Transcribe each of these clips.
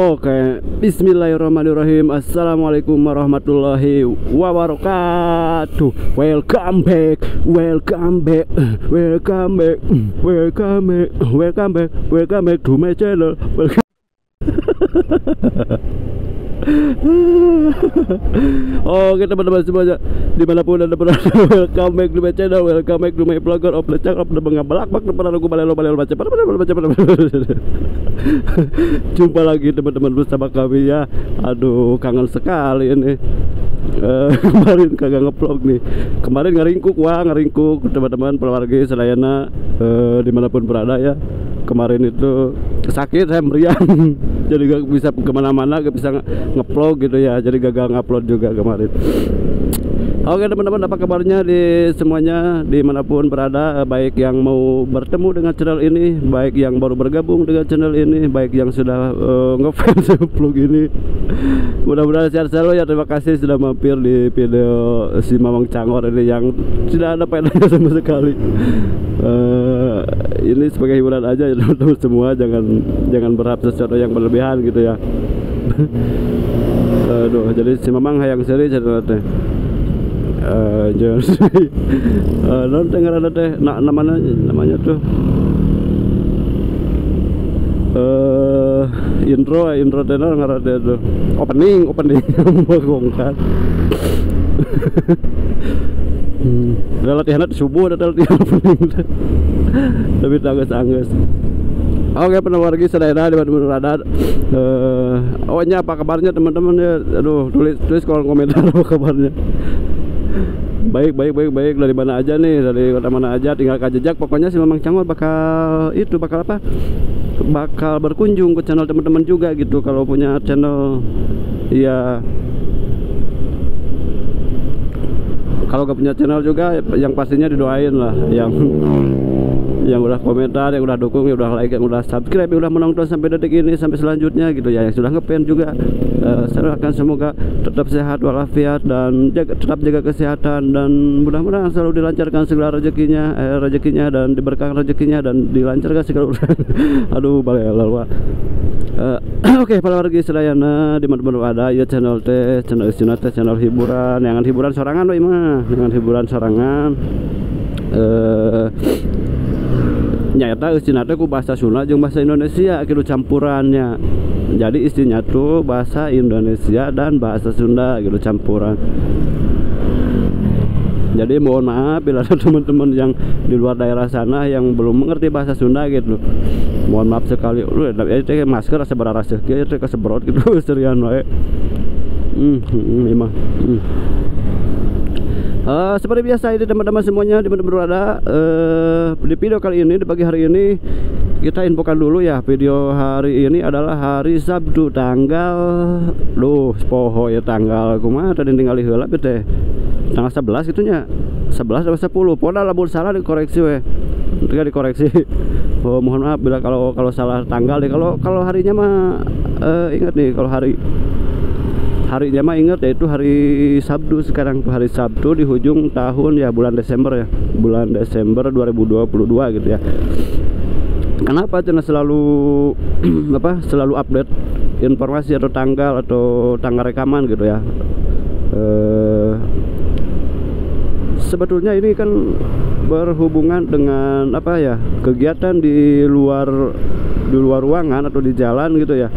Oke, bismillahirrahmanirrahim. Assalamualaikum warahmatullahi wabarakatuh. Welcome back, welcome back, welcome back, welcome back, welcome back, welcome back to my channel. Oke teman-teman semuanya, dimanapun anda berada, welcome back to my channel, welcome back to my blogger of lecang of the bengabalak bak depan aku balelo baca. Jumpa lagi teman-teman bersama kami ya. Aduh, kangen sekali ini. Kemarin kagak ngeplog nih. Kemarin ngeringkuk teman-teman pewargi selayana dimanapun berada ya. Kemarin itu sakit, saya meriang. Jadi gak bisa kemana-mana, gak bisa ngeplog gitu ya. Jadi gagal ngupload juga kemarin. Oke teman-teman, apa kabarnya di semuanya dimanapun berada, baik yang mau bertemu dengan channel ini, baik yang baru bergabung dengan channel ini, baik yang sudah ngefans vlog ini. Mudah-mudahan sehat selalu ya. Terima kasih sudah mampir di video si Mamang Cangor ini yang tidak ada faedahnya sama sekali. Ini sebagai hiburan aja ya teman-teman semua, jangan berharap sesuatu yang berlebihan gitu ya. Aduh, jadi si Mamang hayang seri cerita non dengar ada teh namanya tuh intro tenor ngarade tuh opening bongkar. Ada latihan subuh, ada latihan opening tapi tangges. Oke penawargi sedaya di mana berada. Ohnya apa kabarnya teman-teman ya. Aduh, tulis kolom komentar apa kabarnya. Baik dari mana aja nih, dari kota mana aja, tinggal jejak. Pokoknya si Mamang Cangor bakal berkunjung ke channel teman-teman juga gitu. Kalau punya channel ya, kalau gak punya channel juga yang pastinya didoain lah, yang udah komentar, yang udah dukung, yang udah like, yang udah subscribe, yang udah menonton sampai detik ini, sampai selanjutnya gitu ya, yang sudah nge-fan juga. Saya akan semoga tetap sehat walafiat dan tetap jaga kesehatan, dan mudah-mudahan selalu dilancarkan segala rezekinya dan diberkahkan rezekinya dan dilancarkan segala urusan. Aduh balelo. Oke, para warga selayana di mana ada ya channel istina teh channel hiburan, jangan hiburan sorangan we mah, jangan hiburan sorangan. Nyata istina teh ku bahasa Sunda jeung bahasa Indonesia kitu campurannya. Jadi istinya tuh bahasa Indonesia dan bahasa Sunda gitu campuran. Jadi mohon maaf bila ada teman-teman yang di luar daerah sana yang belum mengerti bahasa Sunda gitu. Mohon maaf sekali. Itu masker asa beraraseuh kieu teh kasebrot gitu serian wae. Memang. Seperti biasa ini teman-teman semuanya di mana berada, di video kali ini, di pagi hari ini kita infokan dulu ya. Video hari ini adalah hari Sabtu tanggal poho ya, tanggal kumaha tadi tinggal heula teh tanggal 11 itunya, 11 atau 10 pokoknya lamun salah dikoreksi we, ketika dikoreksi. Mohon maaf bila kalau salah tanggal deh. Kalau harinya mah ingat nih, kalau harinya mah ingat yaitu hari Sabtu. Sekarang tuh hari Sabtu di hujung tahun ya, bulan Desember ya, bulan Desember 2022 gitu ya. Kenapa channel selalu selalu update informasi atau tanggal rekaman gitu ya. Sebetulnya ini kan berhubungan dengan kegiatan di luar ruangan atau di jalan gitu ya.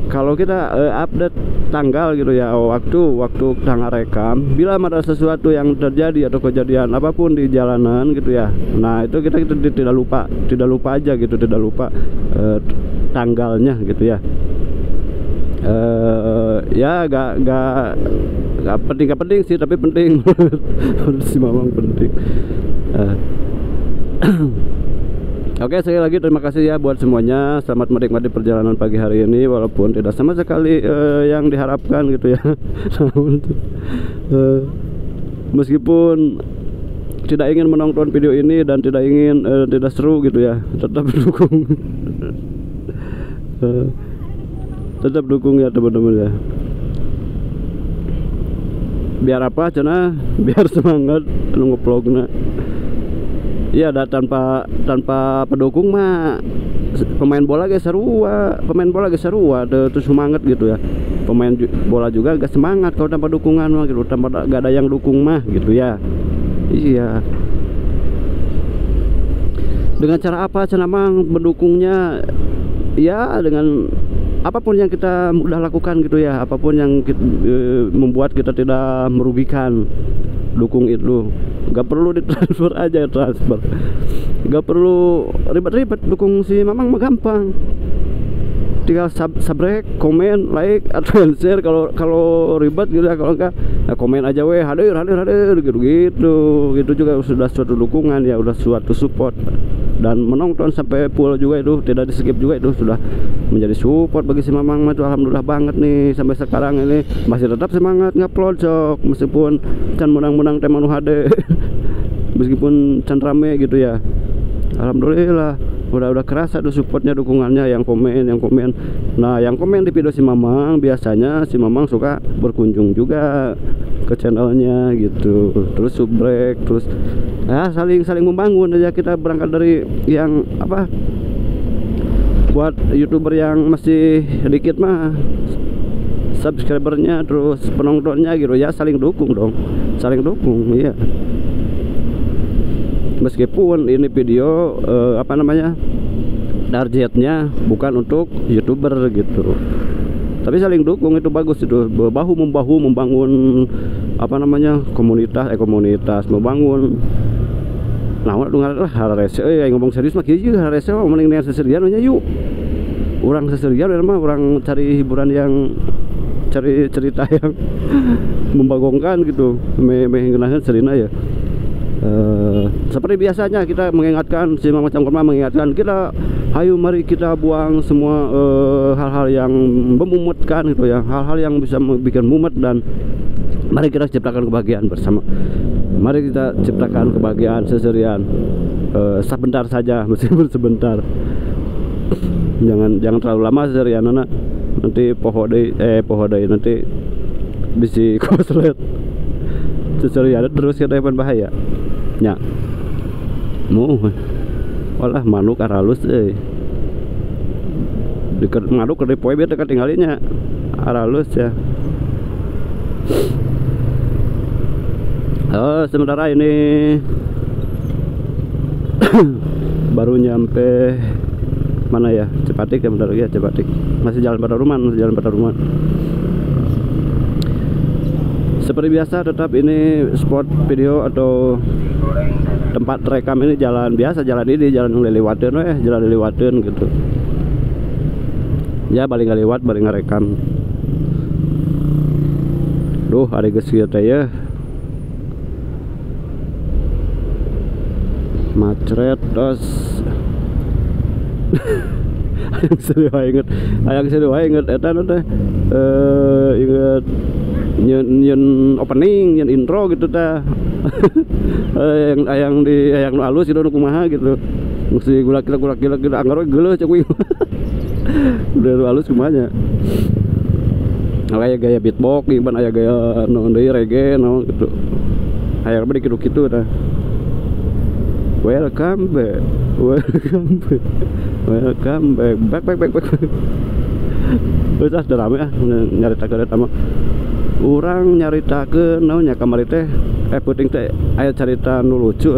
Kalau kita update tanggal gitu ya, waktu tanggal rekam, bila ada sesuatu yang terjadi atau kejadian apapun di jalanan gitu ya, nah itu kita tidak lupa aja gitu, tidak lupa tanggalnya gitu ya. Ya gak penting sih, tapi penting. Si Mamang penting. Oke, sekali lagi terima kasih ya buat semuanya. Selamat menikmati perjalanan pagi hari ini, walaupun tidak sama sekali yang diharapkan gitu ya. Meskipun tidak ingin menonton video ini dan tidak seru gitu ya, tetap dukung. Tetap dukung ya teman-teman ya. Biar apa cenah, biar semangat nge-vlogna. Iya, tanpa pendukung mah pemain bola ge sarua tuh semangat gitu ya. Pemain bola juga gak semangat kalau tanpa dukungan mah gitu, tanpa gak ada yang dukung mah gitu ya. Iya. Dengan cara apa cara mang mendukungnya? Ya dengan apapun yang kita mudah lakukan gitu ya, apapun yang membuat kita tidak merugikan, dukung itu. Gak perlu ditransfer aja, transfer. Gak perlu ribet-ribet, dukung si Mamang mah gampang. Tinggal subscribe, komen, like, atau share. Kalau ribet gitu ya, kalau enggak ya komen aja weh, hadir gitu juga sudah suatu dukungan ya, udah suatu support. Dan menonton sampai full juga itu, tidak di skip juga, itu sudah menjadi support bagi si Mamang mah. Itu alhamdulillah banget nih, sampai sekarang ini masih tetap semangat ngupload sok, meskipun can menang-menang tema nu HD meskipun can rame gitu ya. Alhamdulillah udah kerasa tuh supportnya, dukungannya, yang komen. Nah yang komen di video si Mamang, biasanya si Mamang suka berkunjung juga ke channelnya gitu, terus subrek, terus ya saling membangun aja. Kita berangkat dari yang apa, buat YouTuber yang masih sedikit mah subscribernya, terus penontonnya gitu ya, saling dukung iya. Meskipun ini video apa namanya, targetnya bukan untuk YouTuber gitu, tapi saling dukung, itu bagus. Itu bahu membahu membangun apa namanya, komunitas, membangun. Nah udah harese ngomong serius mah kieu, harese mah mending dengan seserian nya yuk. Orang seserian mah orang cari hiburan, yang cari cerita yang membagongkan gitu, mengenakan serina ya. Seperti biasanya kita mengingatkan, si Mamang Cangkoma mengingatkan kita, ayo mari kita buang semua hal-hal yang memumutkan gitu ya, hal-hal yang bisa membuat mumet, dan mari kita ciptakan kebahagiaan bersama. Mari kita ciptakan kebahagiaan seserian, sebentar saja, meskipun sebentar. jangan terlalu lama seserian, nanti poho deui nanti bisi koslet seserian terus kita bahaya. Ya, olah manuk aralus dekat manuk dari poe biar dekat tinggalinya aralus ya. Sementara ini baru nyampe mana ya, Cepatik ya, bentar lagi ya, Cepatik. Masih jalan Padaruman. Seperti biasa, tetap ini spot video atau tempat rekam ini jalan biasa, jalan lelewateun gitu. Ya balik ngalewat, balik ngarekam. Duh, hari geus kieu teh ya. Macret tos. Hayang serius inget eta teh. Inget nyen opening, nyen intro gitu dah. yang nu alus itu nu kumaha gitu. Mesti gula-gila anggar we geuleuh cek we. Udah nu alus kumanya. Aya gaya beatbox, iban aya gaya naon deui reggae naon gitu. Hayang bade kitu-kitu tah. Welcome back. Wes udah rame nyaritakeun eta mah. Urang nyaritakeun naonnya kamari teh penting teh aya carita nu lucu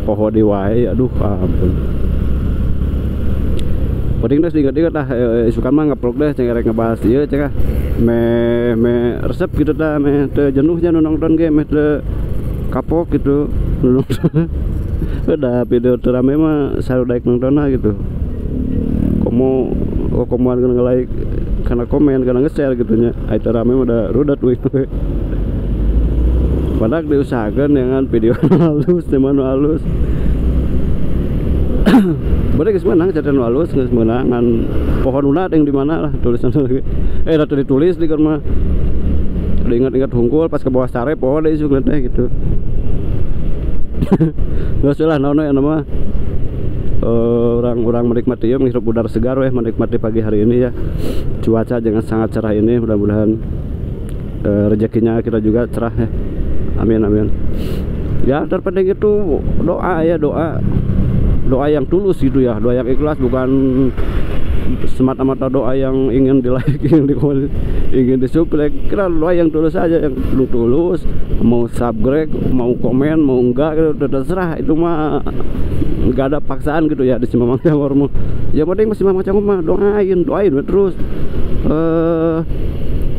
poho di wae, aduh ampun. Penting teh diinget-inget tah suka mah ngeplok deh ceng rek ngebahas ieu ceng me resep gitu tah, me teu jenuhnya nu nonton ge, me teu kapok gitu nu nonton. Udah video terame mah sarudaek nontonna gitu. Komoan kena nge-like, karena komen, karena nge-share gitunya. Itu rame udah rudat wih. Padahal diusahakan dengan video halus, teman halus. Boleh guys menang cerita halus, guys menangan pohon unat yang di mana lah tulisan lagi. Udah ditulis di rumah. Udah ingat hungkul pas ke bawah sare pohon deh isu teh gitu. Gak salah naon ya nama. Orang menikmati ya, menghirup udara segar menikmati pagi hari ini ya. Cuaca jangan sangat cerah ini, mudah-mudahan rezekinya kita juga cerah ya. Amin. Ya terpenting itu doa ya, doa. doa yang tulus gitu ya, doa yang ikhlas, bukan semata-mata doa yang ingin di like, ingin disuplek. Kira doa yang tulus aja, yang tulus, mau subscribe, mau komen, mau enggak gitu, terserah. Itu mah nggak ada paksaan gitu ya di si Mamang Cangor mah. Yang penting masih Mamang Cangor mah doain terus.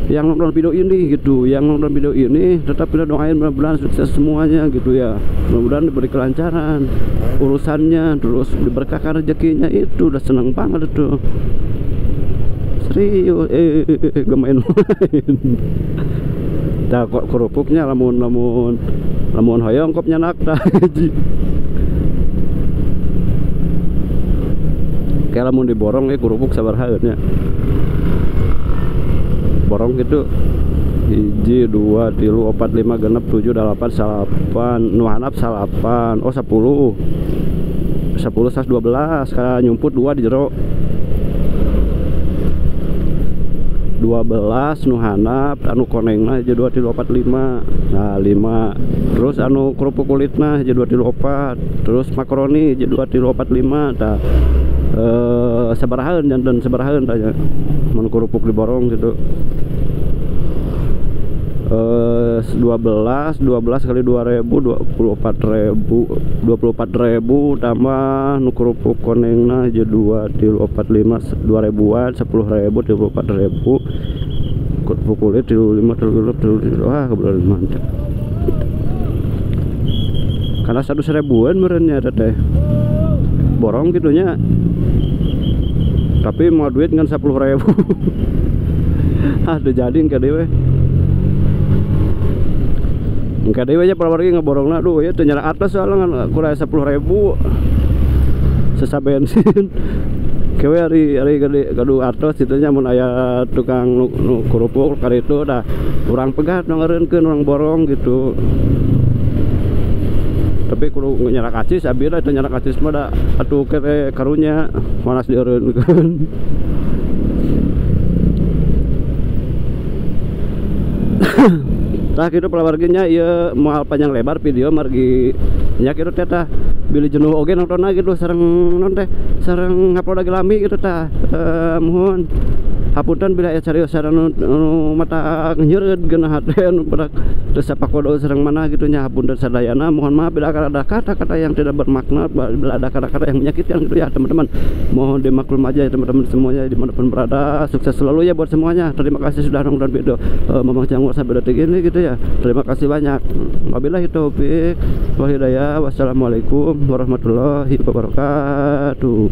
Yang nonton video ini gitu, yang nonton video ini tetap kita doain mudah-mudahan sukses semuanya gitu ya, mudah-mudahan diberi kelancaran urusannya, terus diberkahkan rezekinya. Itu udah seneng banget itu, serius. Gak main-main. Dah kok kerupuknya lamun hoyong kopnya nak dah. Kayak lamun diborong kerupuk sabar haeutnya. Borong gitu 1, 2, 3, 4, 5, 6, 7, 8, 9 nu handap 8, 10 11, 12 ka nyumput 2 di jero 12 nu handap anu konengna jadi 2, 3, 4, 5. Nah 5 terus anu kerupuk kulitna jadi 2, 3, 4, terus makaroni jadi 2, 3, 4, 5. Tah sabaraheun janten sabaraheun tanya mun kerupuk diborong gitu. 12 kali 2.000 24.000 tambah nu kerupuk konengna jadi 2, 3, 4, 5 2.000-an 10.000 34.000 kerupuk kulit 5 wah kebetulan mantap. Karena 100.000-an merenya teh borong gitunya, tapi mau duit kan 10.000. Udah jadi ke dewe aja pergi ngeborongna. Aduh ya ternyata atas soalnya kan kurang 10.000 sesa bensin. Kewe hari gede gaduh atas itunya mun aya tukang nu kerupuk kali itu dah urang pegat nangeureunkeun urang borong gitu. Tapi kudu nyarak acis abi da nyarak acis mah da atuh kere karunya manas dieureunkeun. Tah kitu palawarginya ieu moal panjang lebar video margi nya kitu teh tah bilih jenuh oge nontonna gitu sareng non teh sareng ngupload lagi lami gitu tah. Mohon hapunten bila aya carios sareng nu mata nyeureud geunah hate nu badak teu sapakodo sareng mana gitu nya. Hapunten sadayana, mohon maaf bila ada kata-kata yang tidak bermakna, bila ada kata-kata yang menyakitkan gitu ya teman-teman. Mohon dimaklum aja ya teman-teman semuanya dimanapun berada. Sukses selalu ya buat semuanya. Terima kasih sudah nonton video Mamang Cangor sampai detik ini gitu ya. Terima kasih banyak. Wabillahi taufik wal hidayah. Wassalamualaikum warahmatullahi wabarakatuh.